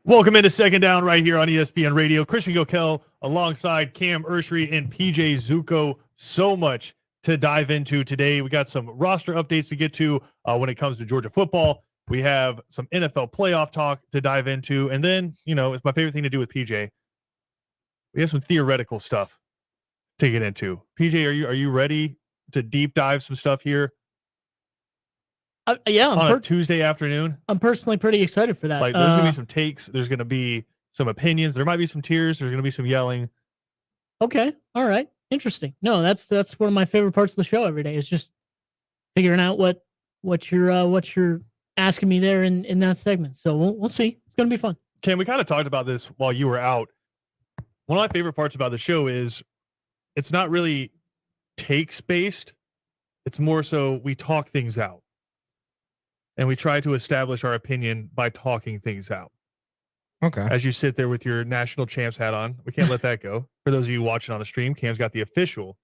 Welcome into Second Down right here on ESPN Radio. Christian Gokel alongside Cam Urshry and PJ Zuko. So much to dive into today. We got some roster updates to get to when it comes to Georgia football. We have some NFL playoff talk to dive into. And then, it's my favorite thing to do with PJ. We have some theoretical stuff to get into. PJ, are you ready to deep dive some stuff here? Yeah, on a Tuesday afternoon. I'm personally pretty excited for that. Like, there's gonna be some takes. There's gonna be some opinions. There might be some tears. There's gonna be some yelling. Okay, all right, interesting. No, that's one of my favorite parts of the show every day is just figuring out what you're asking me there in that segment. So we'll see. It's gonna be fun. Cam, we kind of talked about this while you were out. One of my favorite parts about the show is it's not really takes based. It's more so we talk things out. And we try to establish our opinion by talking things out. Okay. As you sit there with your national champs hat on, we can't let that go. For those of you watching on the stream, Cam's got the official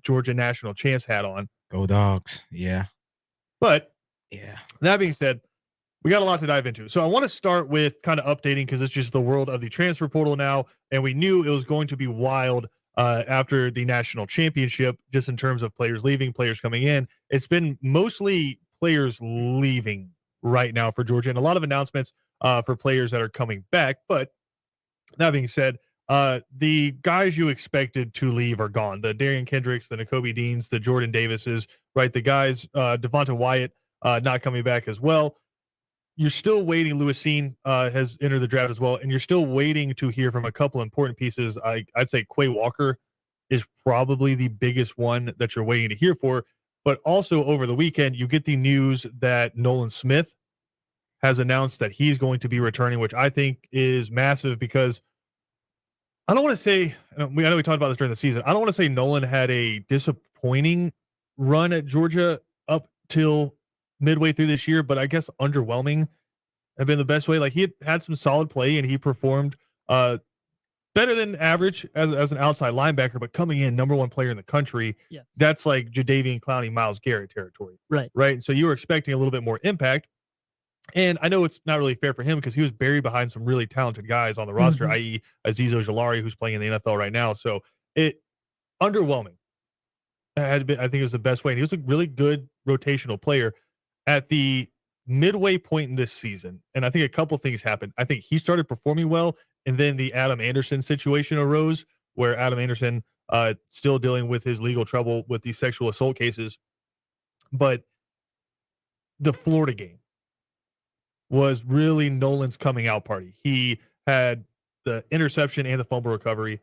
Georgia national champs hat on. Go Dogs. Yeah. But yeah, that being said, we got a lot to dive into. So I want to start with kind of updating because it's just the world of the transfer portal now. And we knew it was going to be wild after the national championship, just in terms of players leaving, players coming in. It's been mostly players leaving right now for Georgia and a lot of announcements for players that are coming back. But that being said, the guys you expected to leave are gone. The Darian Kendricks, the Nakobe Deans, the Jordan Davises, right? The guys, Devonta Wyatt not coming back as well. You're still waiting. Lewisine has entered the draft as well, and you're still waiting to hear from a couple important pieces. I'd say Quay Walker is probably the biggest one that you're waiting to hear for. But also over the weekend, you get the news that Nolan Smith has announced that he's going to be returning, which I think is massive because I don't want to say, I know we talked about this during the season. I don't want to say Nolan had a disappointing run at Georgia up till midway through this year, but I guess underwhelming have been the best way. Like, he had some solid play and he performed better than average as an outside linebacker, but coming in number one player in the country, that's like Jadeveon Clowney, Myles Garrett territory. Right. So you were expecting a little bit more impact. And I know it's not really fair for him because he was buried behind some really talented guys on the roster, i.e. Azeez Ojulari, who's playing in the NFL right now. So it underwhelming. I think it was the best way. And he was a really good rotational player at the midway point in this season. And I think a couple things happened. I think he started performing well. And then the Adam Anderson situation arose where Adam Anderson still dealing with his legal trouble with these sexual assault cases. But the Florida game was really Nolan's coming out party. He had the interception and the fumble recovery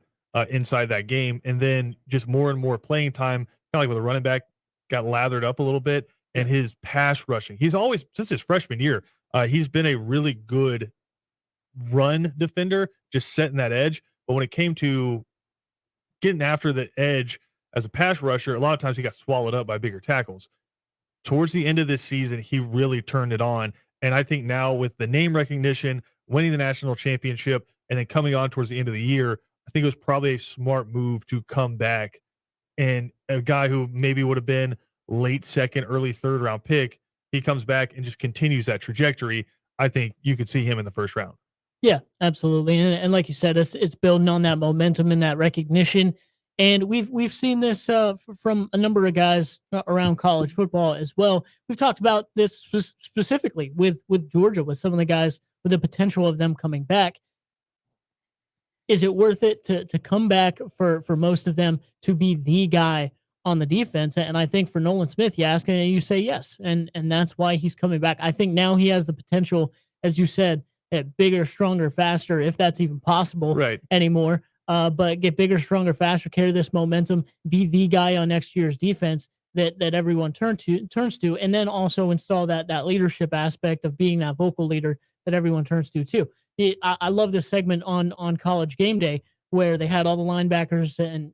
inside that game. And then just more and more playing time, kind of like with a running back, got lathered up a little bit. And his pass rushing, he's always, since his freshman year, he's been a really good run defender, just setting that edge. But when it came to getting after the edge as a pass rusher, a lot of times he got swallowed up by bigger tackles. Towards the end of this season, he really turned it on. And I think now with the name recognition, winning the national championship, and then coming on towards the end of the year, I think it was probably a smart move to come back. And a guy who maybe would have been late second, early third round pick, he comes back and just continues that trajectory. I think you could see him in the first round. Yeah, absolutely. And like you said, it's building on that momentum and that recognition. And we've seen this from a number of guys around college football as well. We've talked about this specifically with Georgia, with some of the guys with the potential of them coming back. Is it worth it to come back for most of them to be the guy on the defense? And I think for Nolan Smith, you ask and you say yes. And that's why he's coming back. I think now he has the potential, as you said, bigger, stronger, faster, if that's even possible anymore. But get bigger, stronger, faster, carry this momentum, be the guy on next year's defense that everyone turns to, and then also install that leadership aspect of being that vocal leader that everyone turns to too. I love this segment on College Game Day where they had all the linebackers and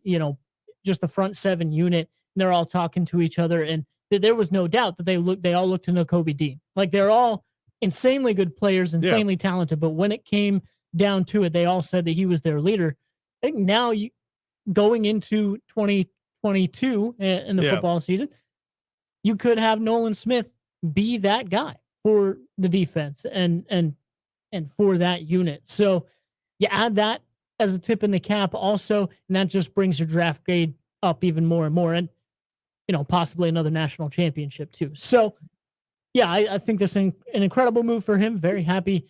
just the front seven unit, and they're all talking to each other, and there was no doubt that they all looked to Nakobe Dean. Like, they're all insanely good players, insanely talented, but when it came down to it, they all said that he was their leader. I think now, going into 2022 in the football season, you could have Nolan Smith be that guy for the defense and and for that unit. So you add that as a tip in the cap also, and that just brings your draft grade up even more and more, and possibly another national championship too. So yeah, I think this is an incredible move for him. Very happy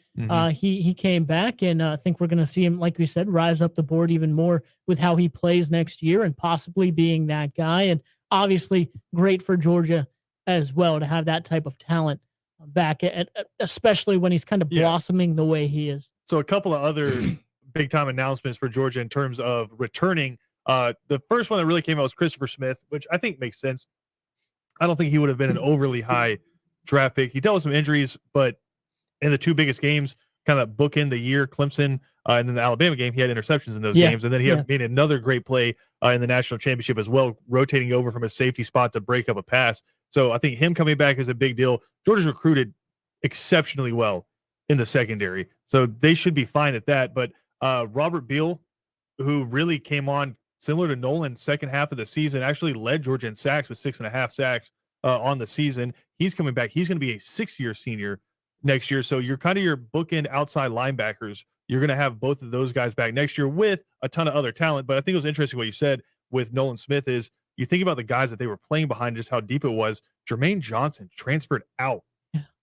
he came back, and I think we're going to see him, like we said, rise up the board even more with how he plays next year and possibly being that guy. And obviously great for Georgia as well to have that type of talent back, especially when he's kind of blossoming the way he is. So a couple of other big-time announcements for Georgia in terms of returning. The first one that really came out was Christopher Smith, which I think makes sense. I don't think he would have been an overly high draft pick. He dealt with some injuries, but in the two biggest games, kind of bookend the year, Clemson and then the Alabama game, he had interceptions in those games. And then he made another great play in the national championship as well, rotating over from a safety spot to break up a pass. So I think him coming back is a big deal. Georgia's recruited exceptionally well in the secondary, so they should be fine at that. But Robert Beal, who really came on similar to Nolan second half of the season, actually led Georgia in sacks with 6.5 sacks on the season. He's coming back. He's going to be a 6-year senior next year. So you're kind of your bookend outside linebackers. You're going to have both of those guys back next year with a ton of other talent. But I think it was interesting what you said with Nolan Smith is you think about the guys that they were playing behind, just how deep it was. Jermaine Johnson transferred out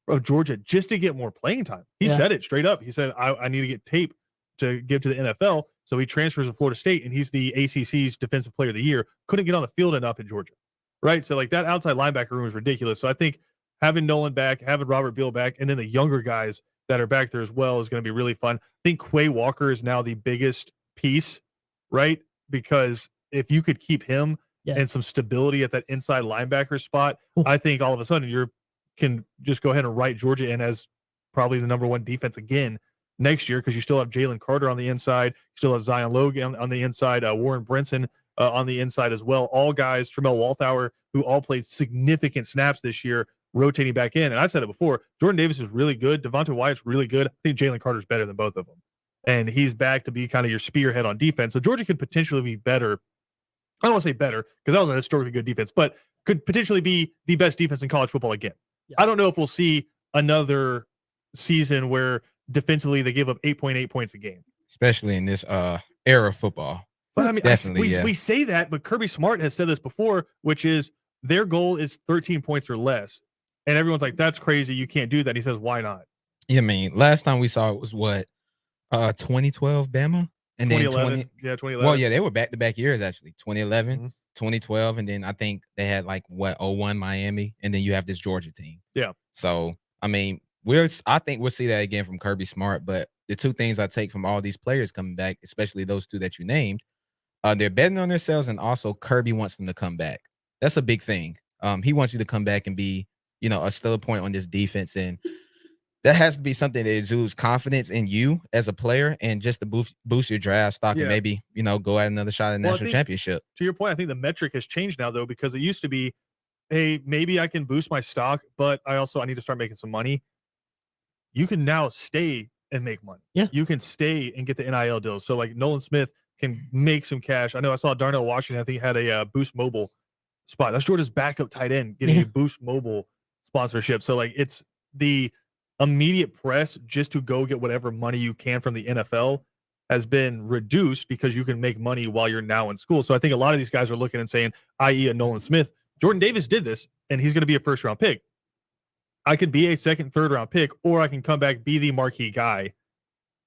of Georgia just to get more playing time. He said it straight up. He said, I need to get tape to give to the NFL. So he transfers to Florida State, and he's the ACC's Defensive Player of the Year. Couldn't get on the field enough in Georgia, right? So, like, that outside linebacker room is ridiculous. So I think having Nolan back, having Robert Beal back, and then the younger guys that are back there as well is going to be really fun. I think Quay Walker is now the biggest piece, right? Because if you could keep him and some stability at that inside linebacker spot, I think all of a sudden you can just go ahead and write Georgia in as probably the number one defense again next year, because you still have Jalen Carter on the inside, you still have Zion Logan on the inside, Warren Brinson on the inside as well. All guys, Tramel Walthour, who all played significant snaps this year, rotating back in. And I've said it before, Jordan Davis is really good. Devonta Wyatt's really good. I think Jalen Carter's better than both of them. And he's back to be kind of your spearhead on defense. So Georgia could potentially be better. I don't want to say better because that was a historically good defense, but could potentially be the best defense in college football again. I don't know if we'll see another season where defensively they give up 8.8 points a game, especially in this era of football. But I mean, we say that, but Kirby Smart has said this before, which is their goal is 13 points or less. And everyone's like, that's crazy. You can't do that. He says, why not? Yeah, I mean, last time we saw it was what, 2012 Bama? And then 2011. Well, yeah, they were back-to-back years, actually. 2011, 2012, and then I think they had like, 01 Miami, and then you have this Georgia team. Yeah. So, I mean, I think we'll see that again from Kirby Smart, but the two things I take from all these players coming back, especially those two that you named, they're betting on themselves, and also Kirby wants them to come back. That's a big thing. He wants you to come back and be, a stellar point on this defense, and that has to be something that exudes confidence in you as a player, and just to boost your draft stock and maybe, go at another shot at the national championship. To your point, I think the metric has changed now, though, because it used to be, hey, maybe I can boost my stock, but I need to start making some money. You can now stay and make money. Yeah. You can stay and get the NIL deals. So, like, Nolan Smith can make some cash. I know I saw Darnell Washington, I think, had a Boost Mobile spot. That's Georgia's backup tight end getting a Boost Mobile sponsorship. So, like, it's the immediate press just to go get whatever money you can from the NFL has been reduced because you can make money while you're now in school. So I think a lot of these guys are looking and saying, i.e. a Nolan Smith, Jordan Davis did this, and he's going to be a first-round pick. I could be a second, third-round pick, or I can come back, be the marquee guy,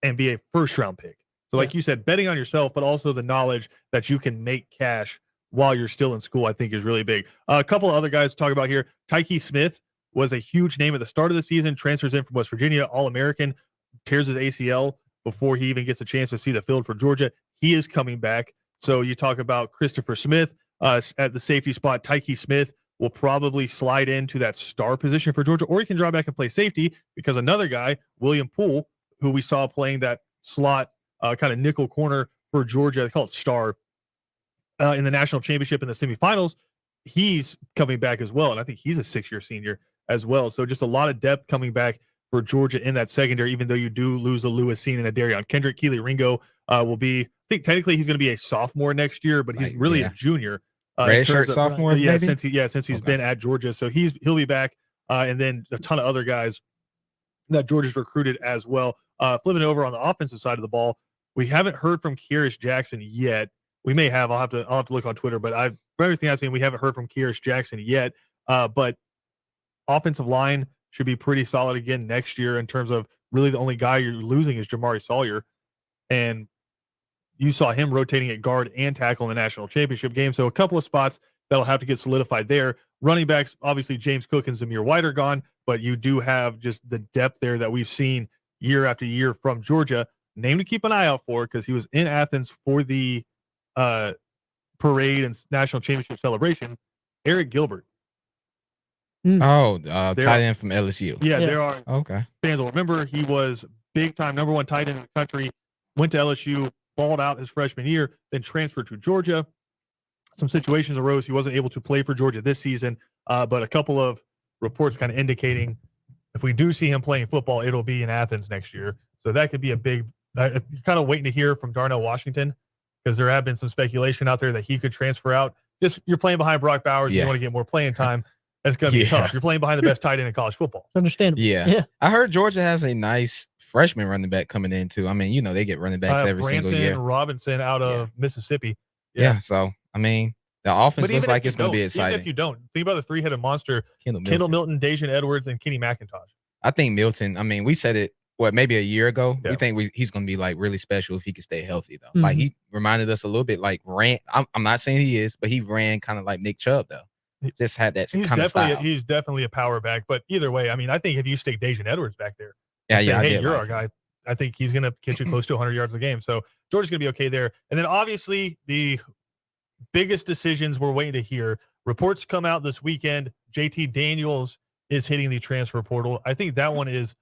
and be a first-round pick. So like you said, betting on yourself, but also the knowledge that you can make cash while you're still in school, I think is really big. A couple of other guys to talk about here. Taiki Smith was a huge name at the start of the season, transfers in from West Virginia, All-American, tears his ACL before he even gets a chance to see the field for Georgia. He is coming back. So you talk about Christopher Smith at the safety spot. Taiki Smith will probably slide into that star position for Georgia, or he can draw back and play safety because another guy, William Poole, who we saw playing that slot kind of nickel corner for Georgia, they call it star, in the national championship in the semifinals, he's coming back as well. And I think he's a 6-year senior as well. So just a lot of depth coming back for Georgia in that secondary, even though you do lose a Lewis Cine and a Darion Kendrick. Keely Ringo will be, I think technically he's going to be a sophomore next year, but he's really a junior. Red shirt sophomore, since he's been at Georgia. So he'll be back. And then a ton of other guys that Georgia's recruited as well. Flipping it over on the offensive side of the ball, we haven't heard from Kearis Jackson yet. We may have. I'll have to look on Twitter, but for everything I've seen, we haven't heard from Kearis Jackson yet. But offensive line should be pretty solid again next year in terms of really the only guy you're losing is Jamari Sawyer. And you saw him rotating at guard and tackle in the national championship game. So a couple of spots that'll have to get solidified there. Running backs, obviously James Cook and Zamir White are gone, but you do have just the depth there that we've seen year after year from Georgia. Name to keep an eye out for because he was in Athens for the parade and national championship celebration. Eric Gilbert. Tight end from LSU. Yeah, there are okay fans will remember he was big time number one tight end in the country, went to LSU, balled out his freshman year, then transferred to Georgia. Some situations arose. He wasn't able to play for Georgia this season, but a couple of reports kind of indicating if we do see him playing football, it'll be in Athens next year. So that could be a big you're kind of waiting to hear from Darnell Washington because there have been some speculation out there that he could transfer out. Just you're playing behind Brock Bowers. You want to get more playing time. That's going to be tough. You're playing behind the best tight end in college football. It's understandable. Yeah. I heard Georgia has a nice freshman running back coming in too. I mean, they get running backs every single year. Robinson out of Mississippi. Yeah. So, I mean, the offense looks like it's going to be exciting. Even if you don't, think about the three-headed monster, Kendall Milton, Dajon Edwards, and Kenny McIntosh. I think Milton, I mean, we said it, maybe a year ago. Yeah. We think he's going to be like really special if he can stay healthy though. Mm-hmm. Like he reminded us a little bit like I'm not saying he is, but he ran kind of like Nick Chubb though. Just had that kind of style. He's definitely a power back, but either way, I mean, I think if you stick Dajon Edwards back there, hey, you're our guy. I think he's going to get you close to 100 yards a game. So Georgia's going to be okay there. And then obviously the biggest decisions we're waiting to hear. Reports come out this weekend. JT Daniels is hitting the transfer portal. I think that one is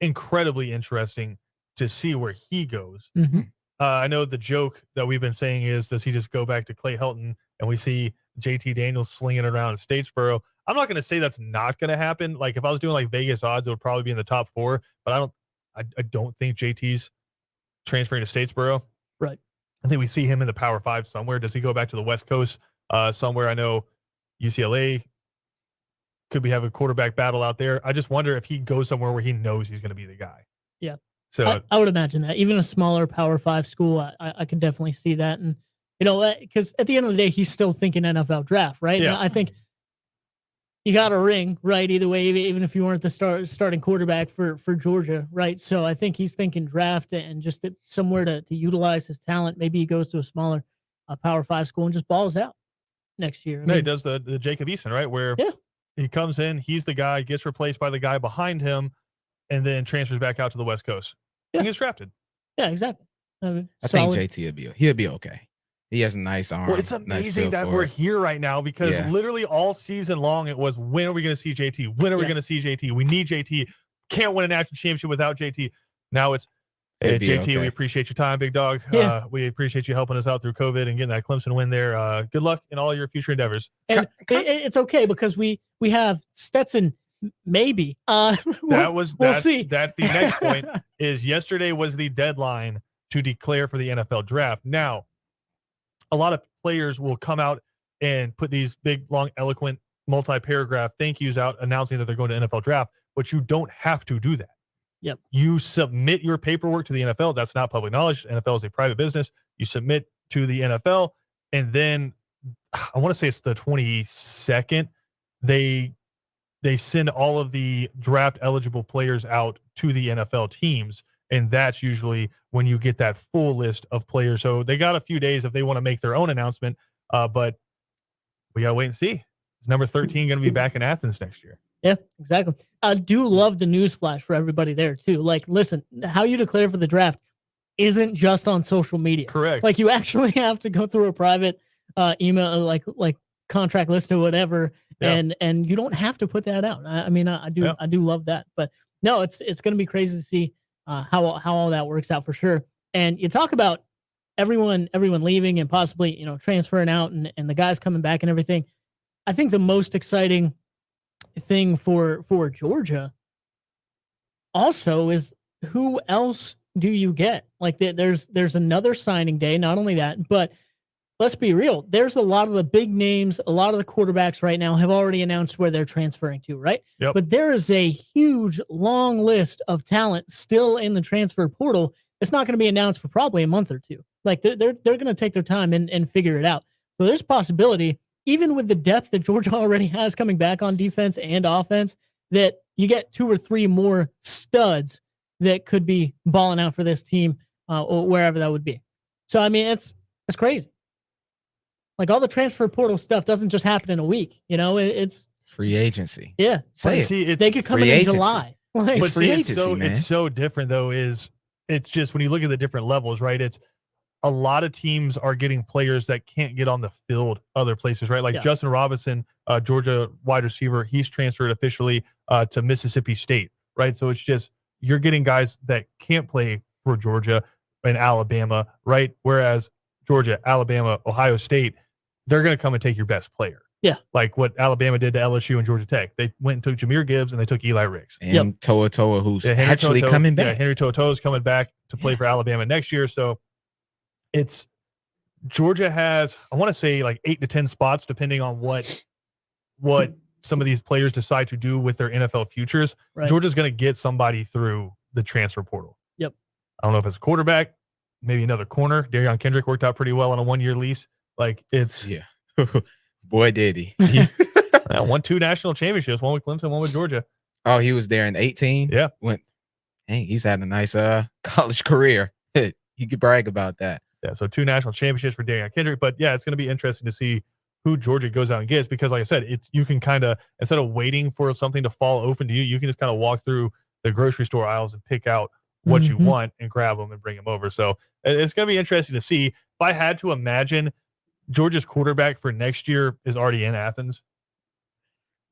incredibly interesting to see where he goes. Mm-hmm. I know the joke that we've been saying is, does he just go back to Clay Helton and we see JT Daniels slinging it around in Statesboro? I'm not going to say that's not going to happen. Like if I was doing like Vegas odds, it would probably be in the top 4, but I don't think JT's transferring to Statesboro. Right. I think we see him in the Power 5 somewhere. Does he go back to the West Coast somewhere? I know UCLA could be having a quarterback battle out there. I just wonder if he goes somewhere where he knows he's going to be the guy. Yeah. So I would imagine that even a smaller Power 5 school, I can definitely see that. And, because at the end of the day, he's still thinking NFL draft, right? Yeah. And I think you got a ring, right? Either way, even if you weren't the starting quarterback for Georgia, right? So I think he's thinking draft and just somewhere to utilize his talent. Maybe he goes to a smaller Power 5 school and just balls out next year. He does the Jacob Eason, right? Where he comes in, he's the guy, gets replaced by the guy behind him, and then transfers back out to the West Coast. Yeah. And gets drafted. Yeah, exactly. I think JT he'll be okay. He has a nice arm. Well, it's amazing that we're here right now because literally all season long it was, when are we going to see JT? When are we going to see JT? We need JT. Can't win a national championship without JT. Now it's, hey, JT, okay. We appreciate your time, big dog. Yeah. We appreciate you helping us out through COVID and getting that Clemson win there. Good luck in all your future endeavors. And it's okay because we have Stetson. Maybe we'll see. That's the next point. Is yesterday was the deadline to declare for the NFL draft. Now, a lot of players will come out and put these big, long, eloquent, multi-paragraph thank yous out announcing that they're going to NFL draft, but you don't have to do that. Yep. You submit your paperwork to the NFL. That's not public knowledge. NFL is a private business. You submit to the NFL, and then I want to say it's the 22nd. They send all of the draft eligible players out to the NFL teams. And that's usually when you get that full list of players. So they got a few days if they want to make their own announcement. But we got to wait and see. Is number 13 going to be back in Athens next year? Yeah, exactly. I do love the news flash for everybody there too. Like, listen, how you declare for the draft isn't just on social media. Correct. Like you actually have to go through a private email, like contract list or whatever. Yeah. And you don't have to put that out. I mean, I do love that, but no, it's going to be crazy to see how all that works out for sure. And you talk about everyone leaving and possibly, transferring out and the guys coming back and everything. I think the most exciting thing for Georgia also is who else do you get? Like there's another signing day. Not only that, but let's be real. There's a lot of the big names, a lot of the quarterbacks right now have already announced where they're transferring to, right? Yep. But there is a huge, long list of talent still in the transfer portal. It's not going to be announced for probably a month or two. Like they're going to take their time and figure it out. So there's a possibility, even with the depth that Georgia already has coming back on defense and offense, that you get 2 or 3 more studs that could be balling out for this team or wherever that would be. So, I mean, it's crazy. Like all the transfer portal stuff doesn't just happen in a week. You know, it's free agency. Yeah. Say it. See, They could come in free agency. July. Like, but free see, agency, man. it's so different though. It's just when you look at the different levels, right? It's a lot of teams are getting players that can't get on the field other places, right? Like Yeah. Justin Robinson, Georgia wide receiver, he's transferred officially to Mississippi State, right? So it's just you're getting guys that can't play for Georgia and Alabama, right? Whereas Georgia, Alabama, Ohio State, they're going to come and take your best player. Yeah. Like what Alabama did to LSU and Georgia Tech. They went and took Jahmyr Gibbs and they took Eli Ricks. And Toa Toa, who's Henry actually To'oTo'o- coming back. Yeah, Henry To'oTo'o is coming back to play for Alabama next year. So it's Georgia has, I want to say like 8 to 10 spots, depending on what some of these players decide to do with their NFL futures. Right. Georgia's going to get somebody through the transfer portal. Yep. I don't know if it's a quarterback, maybe another corner. Darion Kendrick worked out pretty well on a 1-year lease. Like it's Yeah. Boy, did he. won 2 national championships, one with Clemson, one with Georgia. Oh, he was there in 18? Yeah. Hey, he's had a nice college career. He could brag about that. Yeah, so 2 national championships for Darion Kendrick. But yeah, it's going to be interesting to see who Georgia goes out and gets because, like I said, you can kind of, instead of waiting for something to fall open to you, you can just kind of walk through the grocery store aisles and pick out what you want and grab them and bring them over. So it's going to be interesting to see. If I had to imagine, Georgia's quarterback for next year is already in Athens.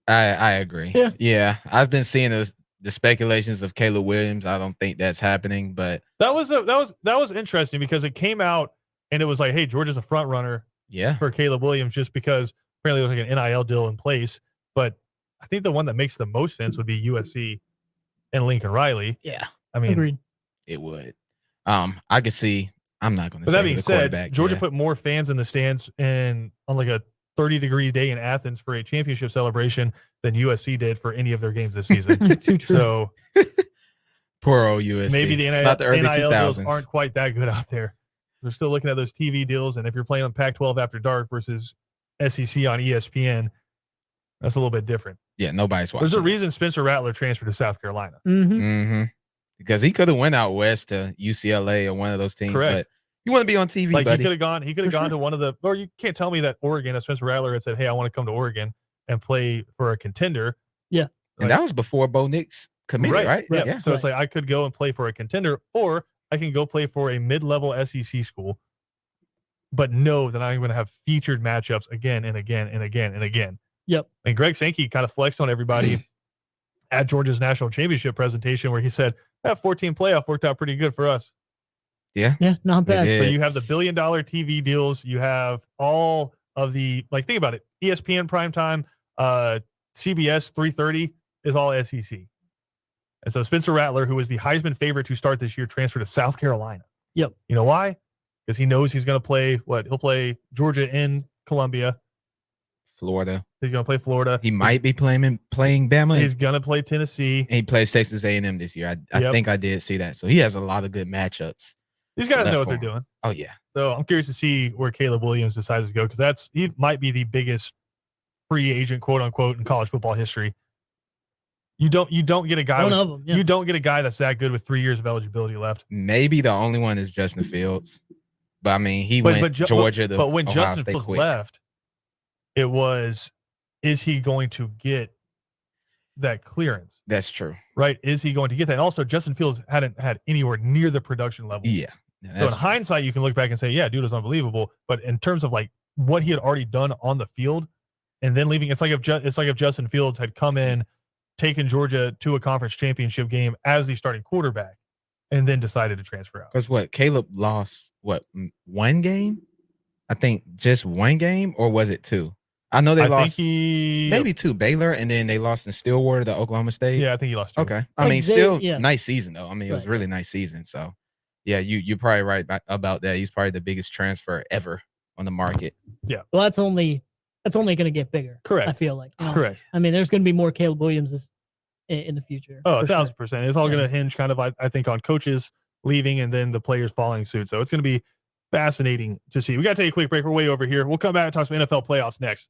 I agree. Yeah. I've been seeing the speculations of Caleb Williams. I don't think that's happening, but That was interesting because it came out and it was like, hey, Georgia's a front runner for Caleb Williams just because apparently there's like an NIL deal in place. But I think the one that makes the most sense would be USC and Lincoln Riley. Yeah. I mean, agreed. It would. I could see. I'm not going to but say that being the said, quarterback. Georgia put more fans in the stands on like a 30-degree day in Athens for a championship celebration than USC did for any of their games this season. Too true. So Poor old USC. maybe the It's not the early NIL deals 2000s. aren't quite that good out there. They're still looking at those TV deals, and if you're playing on Pac-12 After Dark versus SEC on ESPN, that's a little bit different. Yeah, nobody's watching. There's a reason Spencer Rattler transferred to South Carolina. Because he could have went out west to UCLA or one of those teams. Correct. But you want to be on TV, Like buddy. he could have gone to one of the, or you can't tell me that Oregon, if Spencer Rattler had said, hey, I want to come to Oregon and play for a contender. Yeah. And that was before Bo Nix committed, right? Yeah. So it's like I could go and play for a contender, or I can go play for a mid-level SEC school, but know that I'm going to have featured matchups again and again and again and again. Yep. And Greg Sankey kind of flexed on everybody at Georgia's national championship presentation where he said, that 14 playoff worked out pretty good for us. Yeah, not bad. did. So you have the $1 billion TV deals. You have all of the, like, think about it. ESPN primetime, CBS 3:30 is all SEC. And so Spencer Rattler, who is the Heisman favorite to start this year, transferred to South Carolina. Yep. You know why? Because he knows he's going to play he'll play Georgia in Columbia. Florida. He's going to play Florida. He might be playing Bama. He's going to play Tennessee. He plays Texas A&M this year. I think I did see that. So he has a lot of good matchups. These guys Left know what they're form. doing. Oh, yeah. So I'm curious to see where Caleb Williams decides to go because he might be the biggest free agent, quote unquote, in college football history. You don't get a guy. One of them, yeah. You don't get a guy that's that good with 3 years of eligibility left. Maybe the only one is Justin Fields. But, I mean, he went Georgia to But when Ohio Justin State Fields quick. left, it was, is he going to get that clearance? That's true. Right? Is he going to get that? And also, Justin Fields hadn't had anywhere near the production level. Yeah. So in hindsight, you can look back and say, yeah, dude was unbelievable. But in terms of like what he had already done on the field and then leaving, it's like if Justin Fields had come in, taken Georgia to a conference championship game as the starting quarterback and then decided to transfer out. Because Caleb lost, one game? I think just one game, or was it 2? I know they lost maybe 2, Baylor, and then they lost in Stillwater to Oklahoma State. Yeah, I think he lost 2. Okay. I Like mean, they- still yeah. nice season, though. I mean, it was Right. really nice season. So, yeah, you're probably right about that. He's probably the biggest transfer ever on the market. Well, that's only going to get bigger. Correct. I feel like. Correct. I mean, there's going to be more Caleb Williams in the future. Oh, for 1,000%. It's all Yeah. going to hinge kind of, I think, on coaches leaving and then the players following suit. So it's going to be fascinating to see. We got to take a quick break. We're way over here. We'll come back and talk some NFL playoffs next.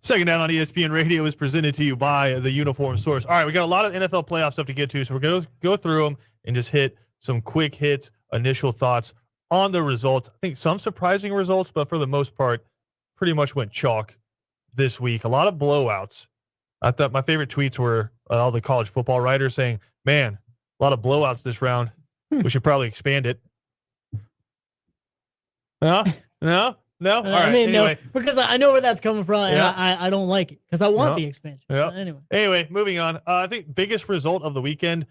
Second Down on ESPN Radio is presented to you by the Uniform Source. All right, we got a lot of NFL playoff stuff to get to, so we're going to go through them and just hit some quick hits, initial thoughts on the results. I think some surprising results, but for the most part, pretty much went chalk this week. A lot of blowouts. I thought my favorite tweets were all the college football writers saying, man, a lot of blowouts this round. We should probably expand it. No? All right. I mean, anyway. no, because I know where that's coming from, and Yeah. I don't like it because I want No. the expansion. Yeah. Anyway, Moving on. I think biggest result of the weekend,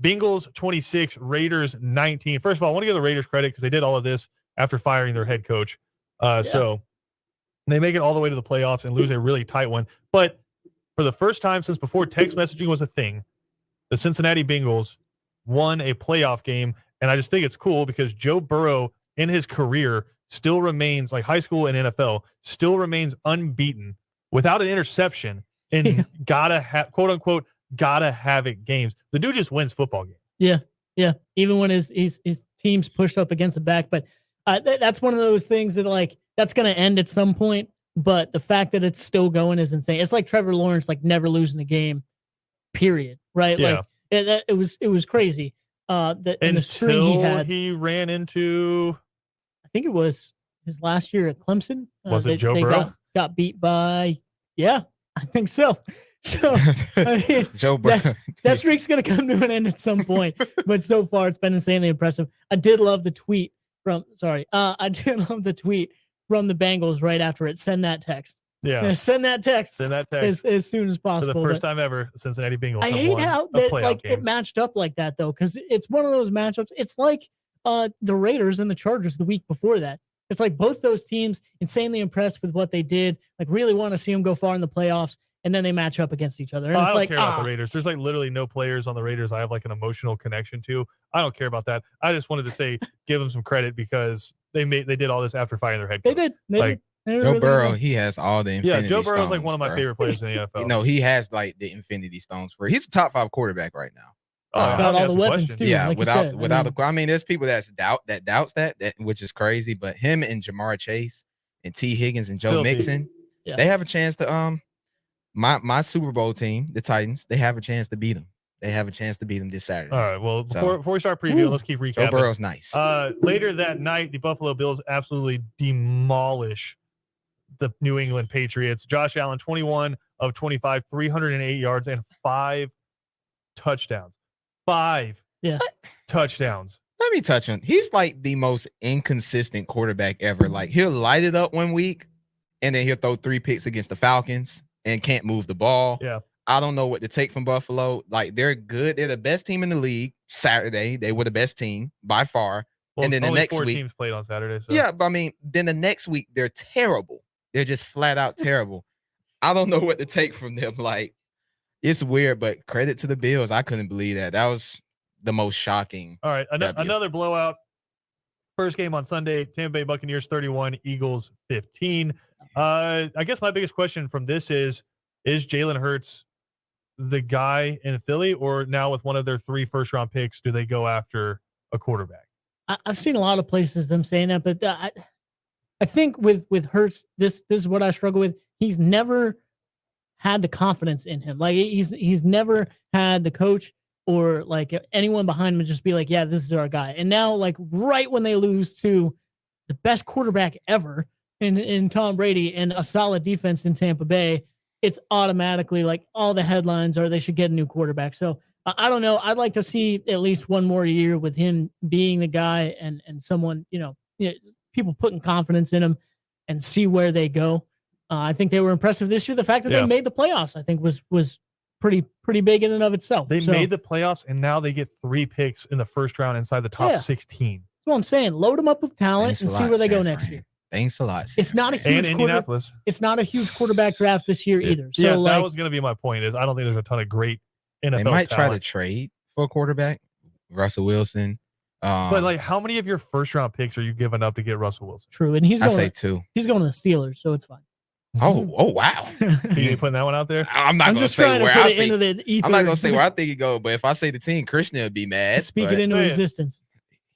Bengals 26, Raiders 19. First of all, I want to give the Raiders credit because they did all of this after firing their head coach. So they make it all the way to the playoffs and lose a really tight one. But for the first time since before text messaging was a thing, the Cincinnati Bengals won a playoff game. And I just think it's cool because Joe Burrow in his career still remains, like high school and NFL, still remains unbeaten without an interception in quote unquote, gotta have it games. The dude just wins football games. Yeah. Even when his team's pushed up against the back, but that's one of those things that like that's going to end at some point. But the fact that it's still going is insane. It's like Trevor Lawrence, like never losing a game, period. Right? Yeah. Like it was crazy. The string he had. He ran into, I think it was his last year at Clemson. Was it Joe Burrow? Got beat by, I think so. So I mean, Joe Burrow. that streak's gonna come to an end at some point. But so far, it's been insanely impressive. I did love the tweet from the Bengals right after it. Send that text. Yeah. Send that text. As soon as possible. For the first time ever, the Cincinnati Bengals. I have hate won how a playoff game. it matched up like that though, because it's one of those matchups. It's like the Raiders and the Chargers the week before that. It's like both those teams insanely impressed with what they did, like really want to see them go far in the playoffs, and then they match up against each other. And it's I don't like, care about the Raiders. There's like literally no players on the Raiders I have like an emotional connection to. I don't care about that. I just wanted to say give them some credit because they did all this after firing their head coach. They did. Joe really Burrow, did. he has all the infinity Joe Burrow's stones, like one of my favorite players in the NFL. No, he has like the infinity stones for. He's a top 5 quarterback right now. Got all the weapons question. too. Yeah, like I mean, there's people doubts that, which is crazy. But him and Jamar Chase and T. Higgins and Joe Mixon, they have a chance to my Super Bowl team, the Titans, they have a chance to beat them. They have a chance to beat them this Saturday. All right. Well, before we start previewing, let's keep recapping. Joe Burrow's nice. Later that night, the Buffalo Bills absolutely demolish the New England Patriots. Josh Allen, 21 of 25, 308 yards and 5 touchdowns. 5 touchdowns. Let me touch on. He's like the most inconsistent quarterback ever. Like he'll light it up one week, and then he'll throw 3 picks against the Falcons and can't move the ball. Yeah. I don't know what to take from Buffalo. Like they're good. They're the best team in the league. Saturday, they were the best team by far. Well, and then the only next 4 week, teams played on Saturday. So. yeah, but I mean, then the next week they're terrible. They're just flat out terrible. I don't know what to take from them. Like it's weird, but credit to the Bills. I couldn't believe that. That was the most shocking. All right, another blowout. First game on Sunday, Tampa Bay Buccaneers 31, Eagles 15. I guess my biggest question from this is Jalen Hurts the guy in Philly, or now with one of their 3 first-round picks, do they go after a quarterback? I've seen a lot of places them saying that, but I think with Hurts, this is what I struggle with. He's never had the confidence in him. Like he's never had the coach or like anyone behind him just be like, yeah, this is our guy. And now, like right when they lose to the best quarterback ever in Tom Brady and a solid defense in Tampa Bay, it's automatically like all the headlines are they should get a new quarterback. So I don't know. I'd like to see at least one more year with him being the guy and someone, people putting confidence in him and see where they go. I think they were impressive this year. The fact that they made the playoffs, I think was pretty big in and of itself. They made the playoffs and now they get 3 picks in the first round inside the top 16. That's what I'm saying. Load them up with talent and see where they go next year. Thanks a lot. It's not a huge Indianapolis. It's not a huge quarterback draft this year either. So yeah, that was going to be my point. Is I don't think there's a ton of great NFL. They might try to talent. trade for a quarterback, Russell Wilson. But like, how many of your first round picks are you giving up to get Russell Wilson? True, and I say 2. He's going to the Steelers, so it's fine. Oh wow! You putting that one out there? I'm not going to say where I think. I'm not going to say where I think he go, but if I say the team, Christian would be mad. Speak it into existence.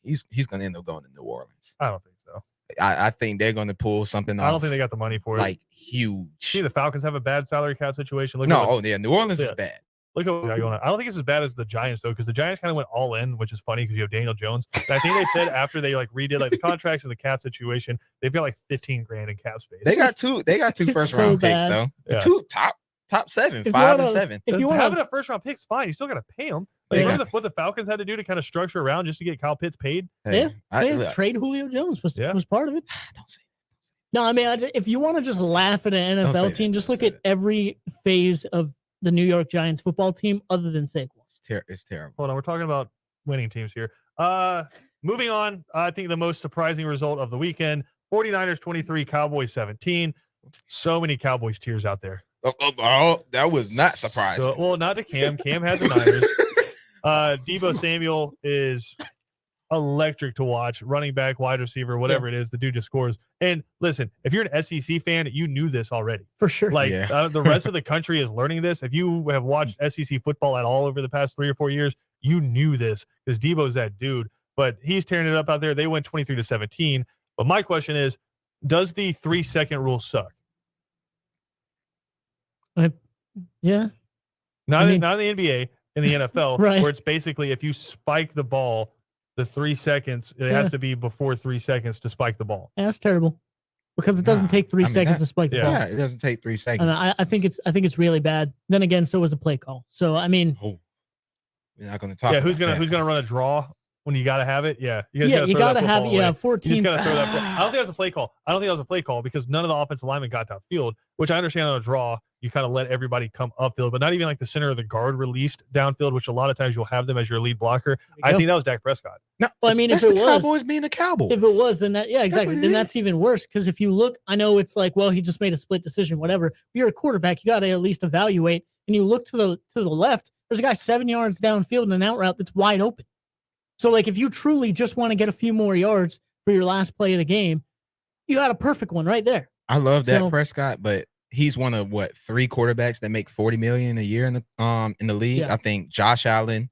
He's going to end up going to New Orleans. I don't think so. I think they're going to pull something off. I don't think they got the money for it. Like huge. See, the Falcons have a bad salary cap situation. New Orleans is bad. Look at what we got going on. I don't think it's as bad as the Giants though, because the Giants kind of went all in, which is funny because you have Daniel Jones. And I think they said after they like redid like the contracts and the cap situation, they've got like 15 grand in cap space. They got two It's first so round picks bad. though. Yeah. Two top 7, If you 5 and wanna- 7. If you want having to, a first round pick's fine. You still got to pay them. They Like, got- remember what the Falcons had to do to kind of structure around just to get Kyle Pitts paid? Hey, look, trade Julio Jones was Yeah. part of it. don't say No, I mean, if you want to just laugh at an Don't say NFL that, team, just don't look say at that. every phase of the New York Giants football team other than Saquon. it's terrible. Hold on, we're talking about winning teams here. Moving on, I think the most surprising result of the weekend, 49ers 23, Cowboys 17. So many Cowboys tears out there. Oh, that was not surprising. So, well, not to Cam. Cam had the Niners. Deebo Samuel is electric to watch. Running back, wide receiver, whatever it is, the dude just scores. And listen, if you're an SEC fan, you knew this already. For sure. Like Yeah. the rest of the country is learning this. If you have watched SEC football at all over the past 3 or 4 years, you knew this because Deebo's that dude. But he's tearing it up out there. They went 23-17. But my question is, does the 3-second rule suck? Yeah. Not I mean- not in the NBA, in the NFL, Right. where it's basically if you spike the ball, the 3 seconds, it has to be before 3 seconds to spike the ball. That's terrible because it doesn't Nah, take 3 I mean, seconds that- to spike the yeah. ball. Yeah, it doesn't take 3 I, seconds. mean, I think it's really bad. Then again, so was a play call. So I mean, Oh, we're not going to talk. Yeah, who's about gonna that. run a draw when you gotta have it? Yeah, you guys yeah, you throw that gotta have football away. 14. You just gotta throw that. I don't think that was a play call. I don't think that was a play call because none of the offensive linemen got downfield, which I understand on a draw. You kind of let everybody come upfield, but not even like the center of the guard released downfield, which a lot of times you'll have them as your lead blocker. I think that was Dak Prescott. No, Well, I mean, that's if it the was- Cowboys being the Cowboys. If it was, then that, yeah, exactly. what it Then is. that's even worse. Because if you look, I know it's like, well, he just made a split decision, whatever. You're a quarterback, you got to at least evaluate. And you look to the left, there's a guy 7 yards downfield in an out route that's wide open. So, like, if you truly just want to get a few more yards for your last play of the game, you got a perfect one right there. I love Dak So- Prescott, but he's one of 3 quarterbacks that make $40 million a year in the league. Yeah. I think Josh Allen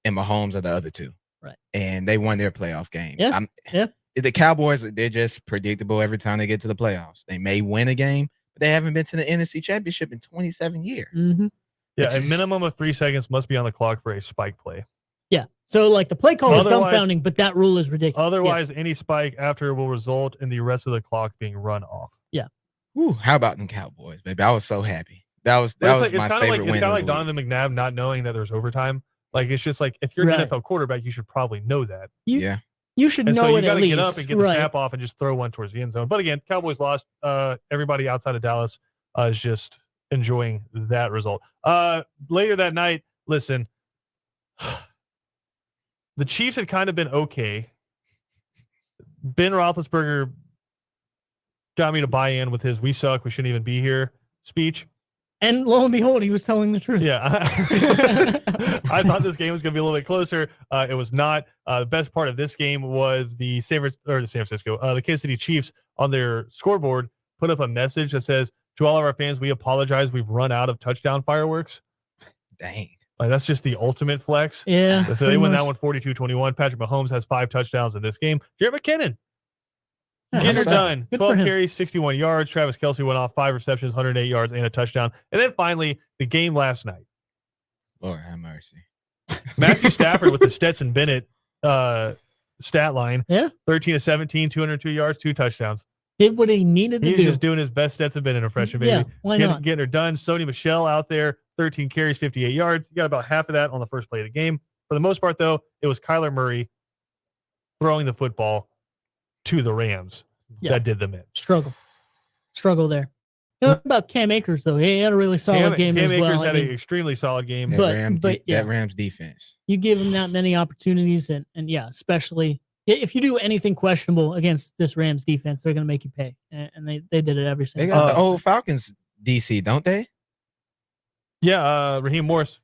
and Mahomes are the other 2. Right. And they won their playoff game. Yeah. Yeah. The Cowboys, they're just predictable every time they get to the playoffs. They may win a game, but they haven't been to the NFC Championship in 27 years. Mm-hmm. Yeah, It's a just- minimum of 3 seconds must be on the clock for a spike play. Yeah. So, like, the play call is Otherwise- dumbfounding, but that rule is ridiculous. Otherwise, any spike after will result in the rest of the clock being run off. Whew, how about them Cowboys, baby? I was so happy. That was But my it's kind of favorite like win. it's kind of of like the week. Donovan McNabb not knowing that there's overtime. Like it's just like if you're an Right. NFL quarterback, you should probably know that. Yeah. You should And know so you it got at to least. get up and get the Right. snap off and just throw one towards the end zone. But again, Cowboys lost. Everybody outside of Dallas is just enjoying that result. Later that night, listen, the Chiefs had kind of been okay. Ben Roethlisberger got me to buy in with his "we suck, we shouldn't even be here" speech. And lo and behold, he was telling the truth. Yeah. I thought this game was going to be a little bit closer. It was not. The best part of this game was the the Kansas City Chiefs on their scoreboard put up a message that says, "To all of our fans, we apologize. We've run out of touchdown fireworks." Dang. Like that's just the ultimate flex. Yeah. So they pretty win much. that one 42-21. Patrick Mahomes has 5 touchdowns in this game. Jared McKinnon Yeah, getting her so. done. Good for 12 him. carries, 61 yards. Travis Kelce went off 5 receptions, 108 yards, and a touchdown. And then finally, the game last night. Lord have mercy. Matthew Stafford with the Stetson Bennett stat line. Yeah. 13-17, 202 yards, 2 touchdowns. Did what he needed to He's do. just doing his best Stetson Bennett impression, baby. Yeah, why not? Getting her done. Sony Michel out there, 13 carries, 58 yards. You got about half of that on the first play of the game. For the most part, though, it was Kyler Murray throwing the football to the Rams Yeah. that did them in. Struggle there. You know, what about Cam Akers though? He had a really solid game Cam as Akers well. had I an mean, extremely solid game. But yeah. That Rams defense. you give him that many opportunities, and yeah, especially if you do anything questionable against this Rams defense, they're going to make you pay, and they did it every They single got time. the old Falcons DC, don't they? Yeah, Raheem Morris.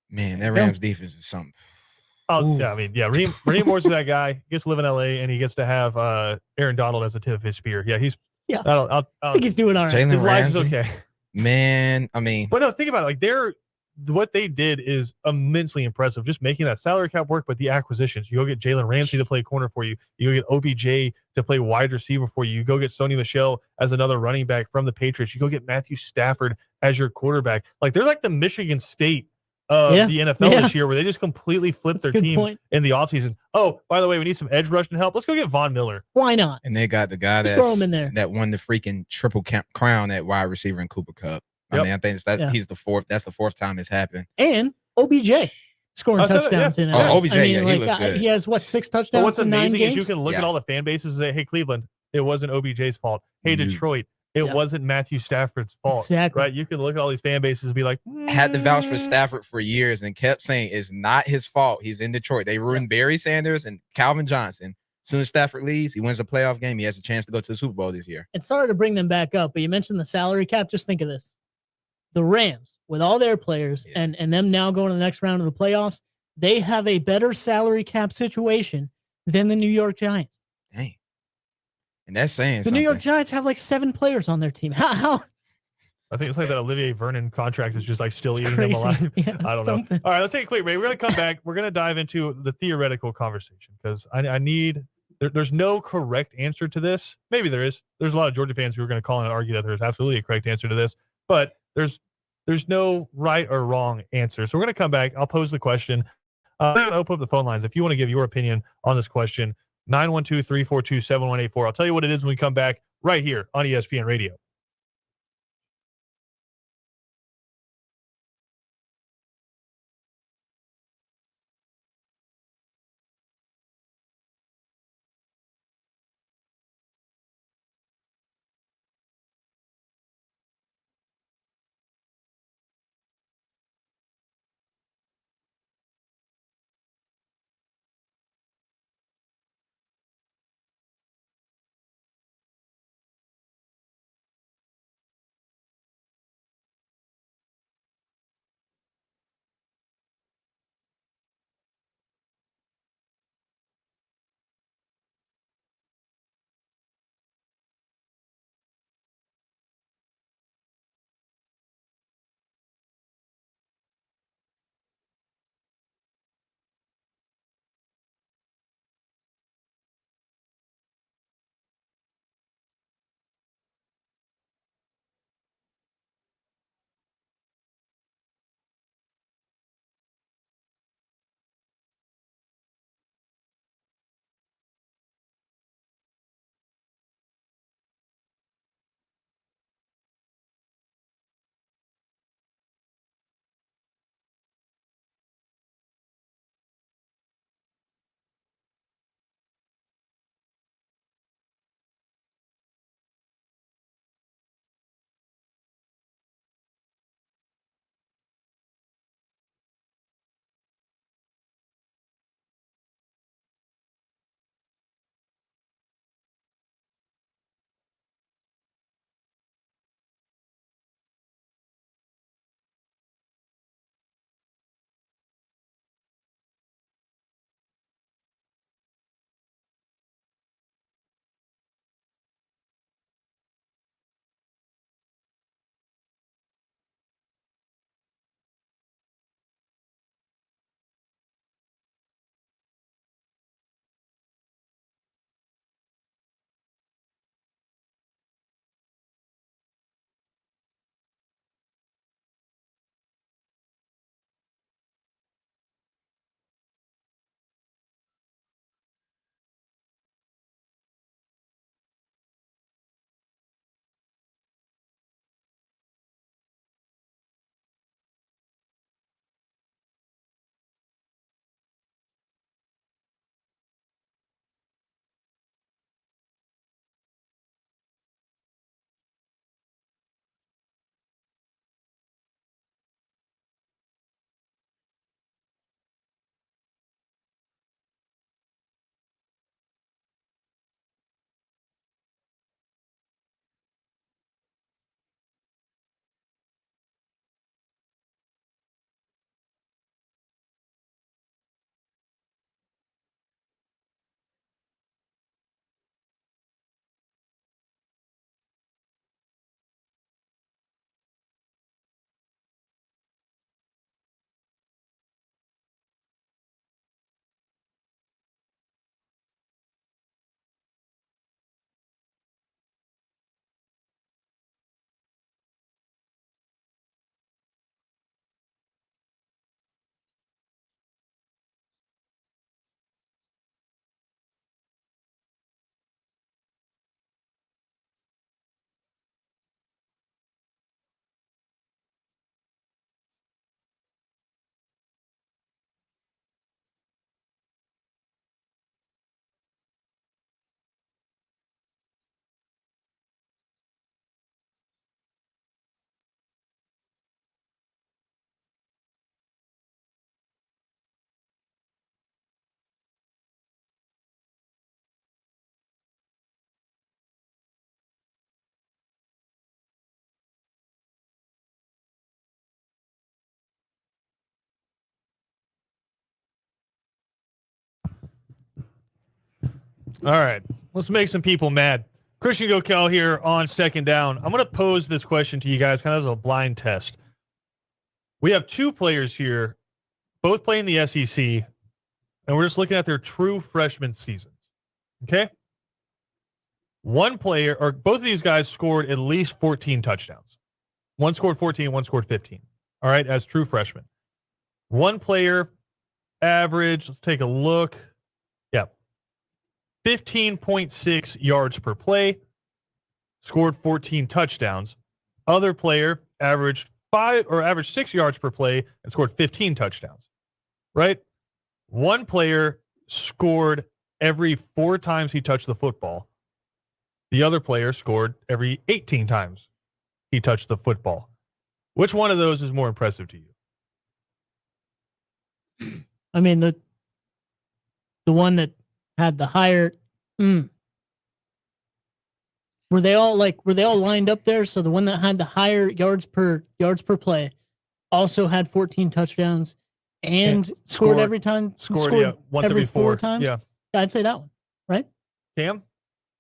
Man, that Yeah. Rams defense is something. Oh, Ooh. yeah, I mean, yeah, Raheem Morris is that guy. Gets to live in LA, and he gets to have Aaron Donald as the tip of his spear. Yeah, he's. Yeah. I I think he's doing all right. Jalen his life is Ramsey. okay. Man, I mean, But no, think about it. Like what they did is immensely impressive. Just making that salary cap work, but the acquisitions. You go get Jalen Ramsey to play corner for you. You go get OBJ to play wide receiver for you. You go get Sony Michel as another running back from the Patriots. You go get Matthew Stafford as your quarterback. Like they're like the Michigan State of Yeah. the NFL Yeah. this year, where they just completely flipped That's a their good team point. in the offseason. Oh, by the way, we need some edge rushing help. Let's go get Von Miller. Why not? And they got the guy Just throw him in there. that won the freaking triple crown at wide receiver in Cooper Cup. I Yep. mean, I think he's the fourth. That's the fourth time it's happened. And OBJ scoring touchdowns in it. OBJ, I mean, yeah, he looks good. He has what, 6 touchdowns But what's in 9 amazing games? is you can look at all the fan bases and say, hey, Cleveland, it wasn't OBJ's fault. Hey, Detroit, it wasn't Matthew Stafford's fault. Exactly. Right? You can look at all these fan bases and be like, had to vouch for Stafford for years and kept saying it's not his fault. He's in Detroit. They ruined Barry Sanders and Calvin Johnson. As soon as Stafford leaves, he wins a playoff game. He has a chance to go to the Super Bowl this year. And sorry to bring them back up, but you mentioned the salary cap. Just think of this. The Rams, with all their players and them now going to the next round of the playoffs, they have a better salary cap situation than the New York Giants. Dang. And that's saying the New York Giants have like 7 players on their team. How? I think it's like that Olivier Vernon contract is just like still eating crazy. them alive. Yeah, I don't know. All right, let's take a quick break. We're going to come back. We're going to dive into the theoretical conversation because I need there's no correct answer to this. Maybe there is. There's a lot of Georgia fans who are going to call in and argue that there's absolutely a correct answer to this, but there's no right or wrong answer. So we're going to come back. I'll pose the question. I'm going to open up the phone lines if you want to give your opinion on this question. 912-342-7184. I'll tell you what it is when we come back right here on ESPN Radio. All right, let's make some people mad. Christian Gokel here on second down. I'm going to pose this question to you guys kind of as a blind test. We have two players here, both playing the SEC, and we're just looking at their true freshman seasons. Okay? One player, or both of these guys scored at least 14 touchdowns. One scored 14, one scored 15. All right, as true freshmen. One player average, let's take a look. Yeah. 15.6 yards per play, scored 14 touchdowns. Other player averaged 6 yards per play and scored 15 touchdowns. Right? One player scored every 4 times he touched the football. The other player scored every 18 times he touched the football. Which one of those is more impressive to you? I mean, the one that had the higher. Were they all lined up there? So the one that had the higher yards per play also had 14 touchdowns and scored every time. Scored once every 4 times. Yeah, I'd say that one, right? Cam?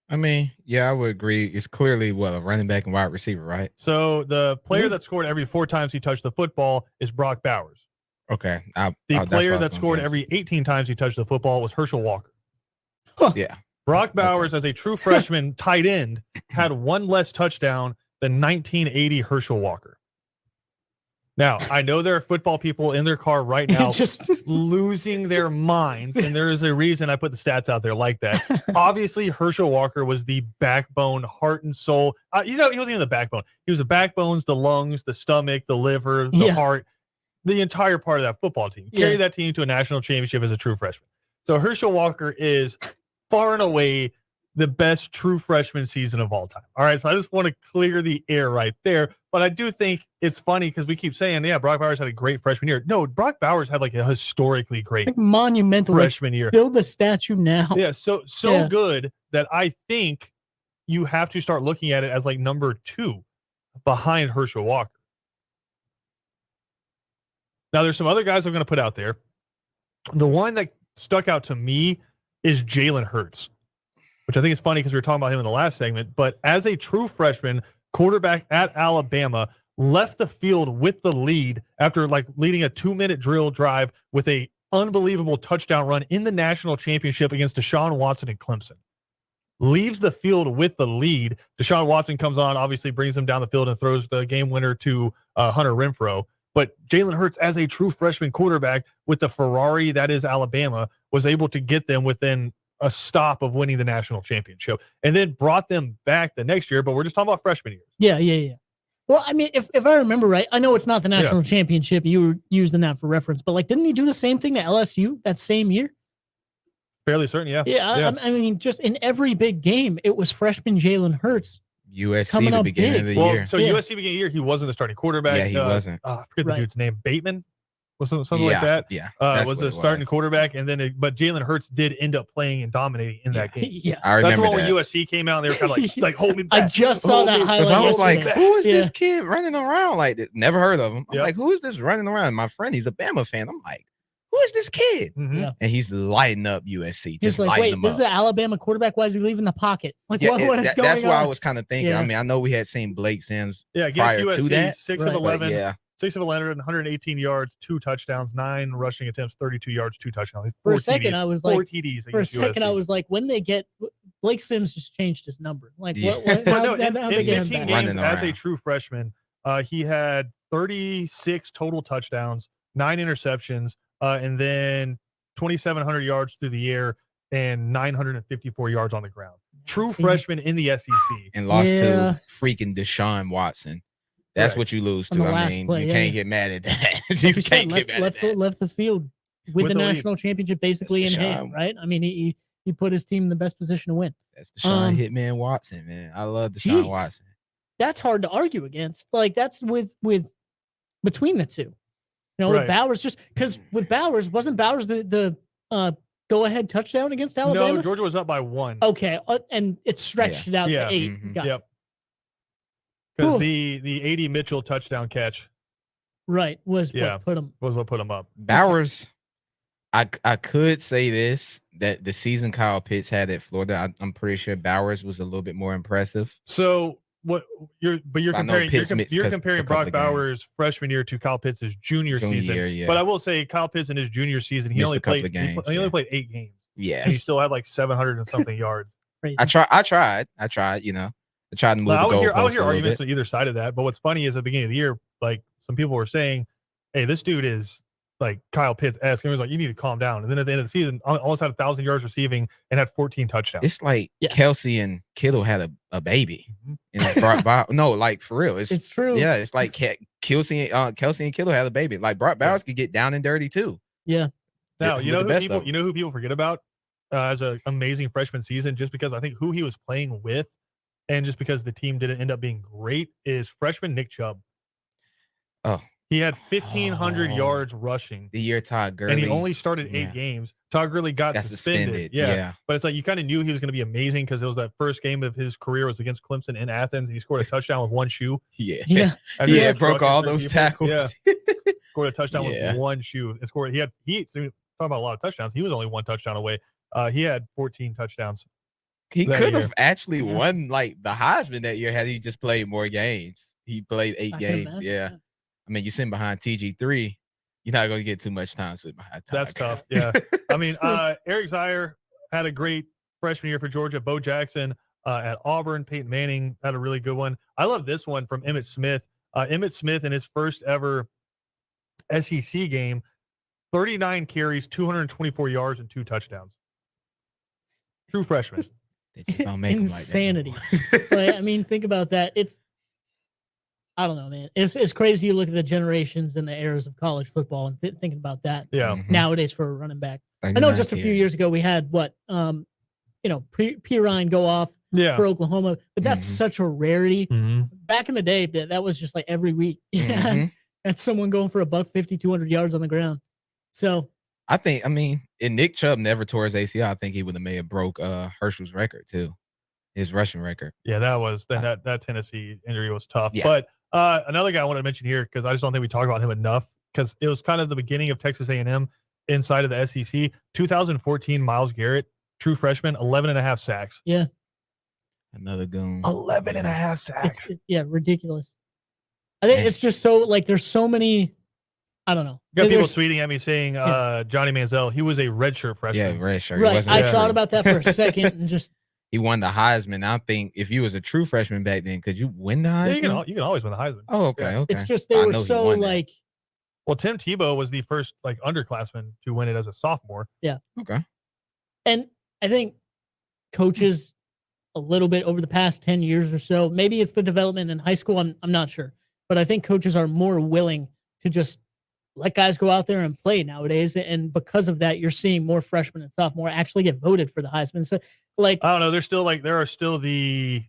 I mean, yeah, I would agree. It's clearly a running back and wide receiver, right? So the player that scored every 4 times he touched the football is Brock Bowers. Okay. The player that scored every 18 times he touched the football was Herschel Walker. Huh. Yeah. Brock Bowers, as a true freshman tight end, had 1 less touchdown than 1980 Herschel Walker. Now, I know there are football people in their car right now Just losing their minds, and there is a reason I put the stats out there like that. Obviously, Herschel Walker was the backbone, heart and soul. He wasn't even the backbone. He was the backbones, the lungs, the stomach, the liver, the heart, the entire part of that football team. Carried that team to a national championship as a true freshman. So Herschel Walker is far and away the best true freshman season of all time. All right, so I just want to clear the air right there. But I do think it's funny because we keep saying, Brock Bowers had a great freshman year. No, Brock Bowers had like a historically great monumental freshman year. Build the statue now. Yeah, so good that I think you have to start looking at it as like number 2 behind Herschel Walker. Now, there's some other guys I'm going to put out there. The one that stuck out to me is Jalen Hurts, which I think is funny because we were talking about him in the last segment. But as a true freshman, quarterback at Alabama, left the field with the lead after leading a 2-minute drill drive with a unbelievable touchdown run in the national championship against Deshaun Watson and Clemson. Leaves the field with the lead. Deshaun Watson comes on, obviously brings him down the field and throws the game winner to Hunter Renfrow. But Jalen Hurts, as a true freshman quarterback with the Ferrari that is Alabama, was able to get them within a stop of winning the national championship and then brought them back the next year. But we're just talking about freshman years. Yeah. Well, I mean, if I remember right, I know it's not the national championship. You were using that for reference, but didn't he do the same thing to LSU that same year? Fairly certain, yeah. Yeah. I mean, just in every big game, it was freshman Jalen Hurts. USC the beginning of the year. So USC beginning of the year, he wasn't the starting quarterback. Yeah, he wasn't. I forget the dude's name. Bateman? Something like that. Yeah. Was the starting quarterback, and then but Jalen Hurts did end up playing and dominating in that game. Yeah, I remember that's the one that. where USC came out and they were kind of like hold me back. I just saw that highlight. I was like, yesterday. who is this kid running around like this? Never heard of him. I'm Yep. like, who is this running around? My friend, he's a Bama fan. I'm like, who is this kid? Mm-hmm. Yeah. And he's lighting up USC. He's like, wait, this is an Alabama quarterback. Why is he leaving the pocket? Like, what is going on? That's what I was kind of thinking. I mean, I know we had seen Blake Sims prior USC, to that. 6 of 11. Yeah. 6 of 11, 118 yards, 2 touchdowns, 9 rushing attempts, 32 yards, 2 touchdowns. For a second, I was like, 4 TDs. For a second, I was like, when they get Blake Sims just changed his number. Like, what? No, in 15 games as a true freshman, he had 36 total touchdowns, 9 interceptions, and then 2,700 yards through the air and 954 yards on the ground. True freshman in the SEC. And lost to freaking Deshaun Watson. That's what you lose to. I mean, you can't get mad at that. You can't get mad at that. Left the field with the national championship basically in hand, right? I mean, he put his team in the best position to win. That's Deshaun Hitman Watson, man. I love Deshaun Watson. That's hard to argue against. Like, that's with between the two. You know, with Bowers, just because with Bowers, wasn't Bowers the go-ahead touchdown against Alabama? No, Georgia was up by 1. Okay, and it stretched it out to 8. Mm-hmm. Yep. Because the 80 Mitchell touchdown catch, was what put him up. Bowers, I could say this that the season Kyle Pitts had at Florida, I'm pretty sure Bowers was a little bit more impressive. So what you're I know comparing Pitts mixed you're 'cause comparing a couple Brock of games. Bowers freshman year to Kyle Pitts' junior season. year, yeah. But I will say Kyle Pitts in his junior season, he Missed only a couple played of games, he only yeah. played 8 games. Yeah. And he still had like 700 and something yards. Crazy. I tried, you know. I tried to move I the would hear goalposts a little arguments bit. on either side of that. But what's funny is at the beginning of the year, like some people were saying, hey, this dude is like Kyle Pitts-esque. And he was like, you need to calm down. And then at the end of the season, almost had 1,000 yards receiving and had 14 touchdowns. It's like Yeah. Kelsey and Kittle had a baby. Mhm. And it's Brock Bowers. No, like for real. It's true. Yeah, it's like Kelsey and Kittle had a baby. Like Brock Bowers could get down and dirty too. Yeah. Now, With you know the who best people of 'em. you know who people forget about as an amazing freshman season, just because I think who he was playing with and just because the team didn't end up being great, is freshman Nick Chubb. Oh. He had 1,500 Oh. yards rushing, The year Todd Gurley. and he only started 8 Yeah. games. Todd Gurley got suspended. Yeah. But it's like you kind of knew he was going to be amazing because it was that first game of his career was against Clemson in Athens, and he scored a touchdown with one shoe. Yeah. Yeah. After he Yeah, had broke trucking all through those people. tackles. Yeah, scored a touchdown Yeah. with one shoe. And scored. So talking about a lot of touchdowns. He was only 1 touchdown away. He had 14 touchdowns. He that could year. have actually Imagine. won like the Heisman that year had he just played more games. He played 8 I can games. imagine, Yeah. I mean, you sitting behind TG3, you're not gonna get too much time sitting behind Todd That's tough. Gurley. Yeah. I mean, Eric Zaire had a great freshman year for Georgia. Bo Jackson at Auburn. Peyton Manning had a really good one. I love this one from Emmitt Smith. Emmitt Smith in his first ever SEC game, 39 carries, 224 yards, and 2 touchdowns. True freshman. They just don't make 'em like that Insanity. anymore. Like, I mean, think about that. I don't know, man. It's crazy. You look at the generations and the eras of college football and thinking about that Yeah. Mhm. nowadays for a running back. I know 39 just a few carries. years ago we had Pirine go off Yeah. for Oklahoma, but that's Mhm. such a rarity. Mhm. Back in the day, that was just like every week. Mhm. And someone going for $150, 200 yards on the ground. So I mean, if Nick Chubb never tore his ACL, I think he would have may have broke Herschel's record too. His rushing record. Yeah, that Tennessee injury was tough. Yeah. But another guy I want to mention here, because I just don't think we talk about him enough, because it was kind of the beginning of Texas A&M inside of the SEC. 2014, Myles Garrett, true freshman, 11 and a half sacks. yeah, Another goon. 11 and a half sacks. it's ridiculous. I think Man. it's just so like there's so many. I don't know. Got people There's- tweeting at me saying Johnny Manziel, he was a redshirt freshman. Yeah, red shirt. He right. wasn't I a thought true. about that for a second and just He won the Heisman. I think if you was a true freshman back then, could you win the Yeah, Heisman? you can always win the Heisman. Oh, okay, Yeah. okay. it's just they I were know he so won that. like Well, Tim Tebow was the first like underclassman to win it as a sophomore. Okay. and I think coaches a little bit over the past 10 years or so, maybe it's the development in high school, I'm not sure. But I think coaches are more willing to just let guys go out there and play nowadays. And because of that, you're seeing more freshmen and sophomore actually get voted for the Heisman. So like I don't know. There are still the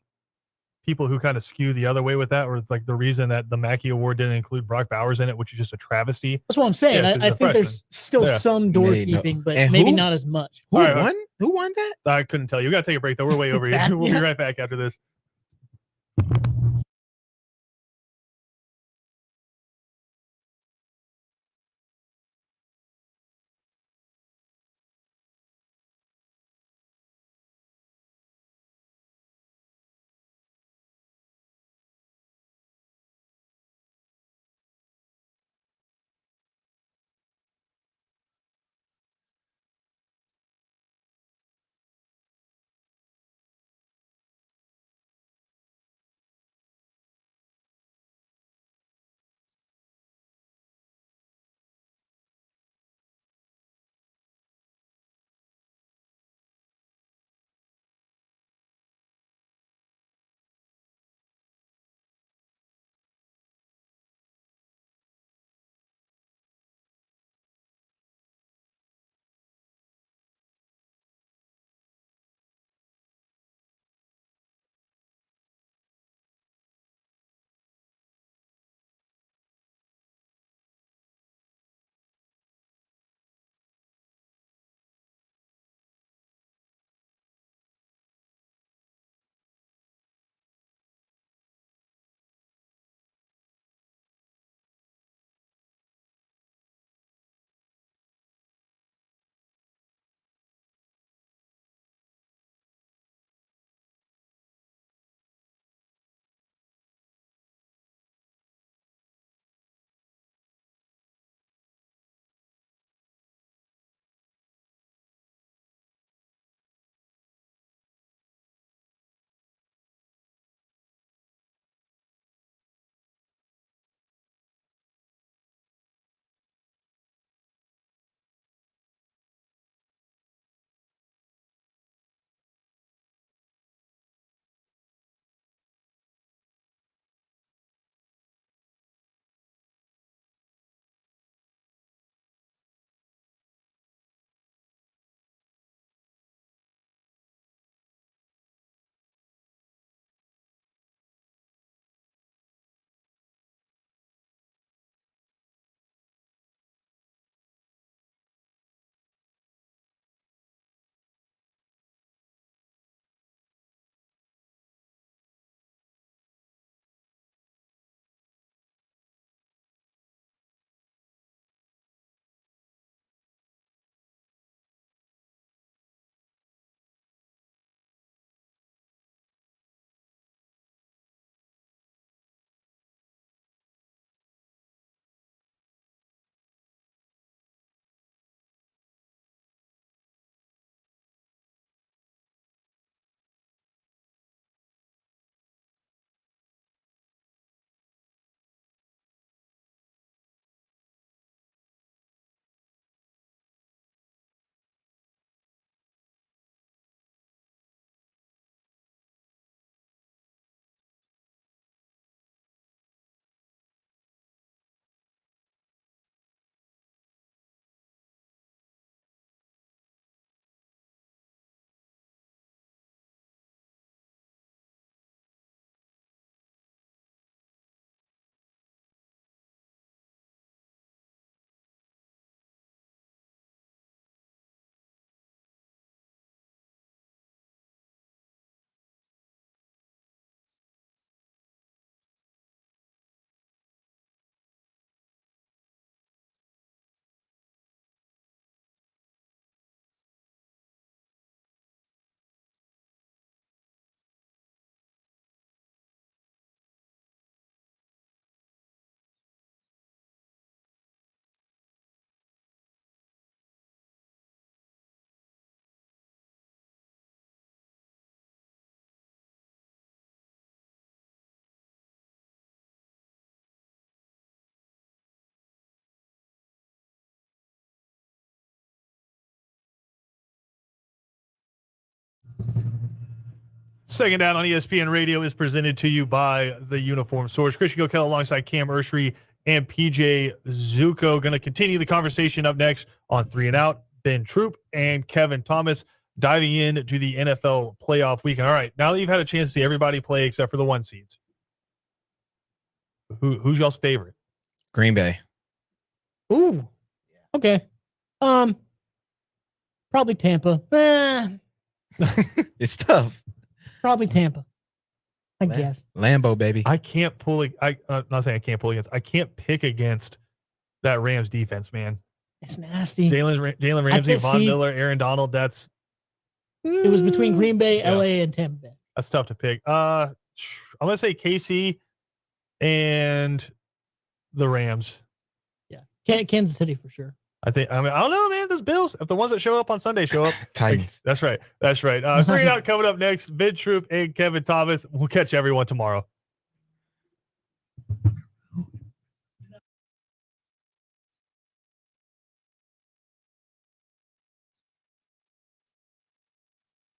people who kind of skew the other way with that, or like the reason that the Mackey Award didn't include Brock Bowers in it, which is just a travesty. that's what I'm saying. Yeah, 'cause I he's a think there's still Yeah. some Maybe no- doorkeeping, but And maybe who? not as much. Who All right, won? Who won that? I couldn't tell you. We got to take a break though. We're way over here. That- We'll be yeah. right back after this. Second Down on ESPN Radio is presented to you by the Uniform Source. Christian Gokel alongside Cam Ursery and PJ Zuko. Going to continue the conversation up next on 3 and Out. Ben Troop and Kevin Thomas diving into the NFL playoff weekend. All right, now that you've had a chance to see everybody play except for the 1 seeds, who's y'all's favorite? Green Bay. Ooh. Okay. Probably Tampa. It's tough. Probably Tampa. I guess. Lambeau, baby. I can't pull. I'm not saying I can't pull against. I can't pick against that Rams defense, man. It's nasty. Jalen Ramsey, Von Miller, Aaron Donald. It was between Green Bay, LA, and Tampa Bay. That's tough to pick. I'm gonna say KC and the Rams. Yeah, Kansas City for sure. I don't know, man. Those Bills, if the ones that show up on Sunday show up, Titans. That's right. 3 and Out coming up next. Ben Troop and Kevin Thomas. We'll catch everyone tomorrow.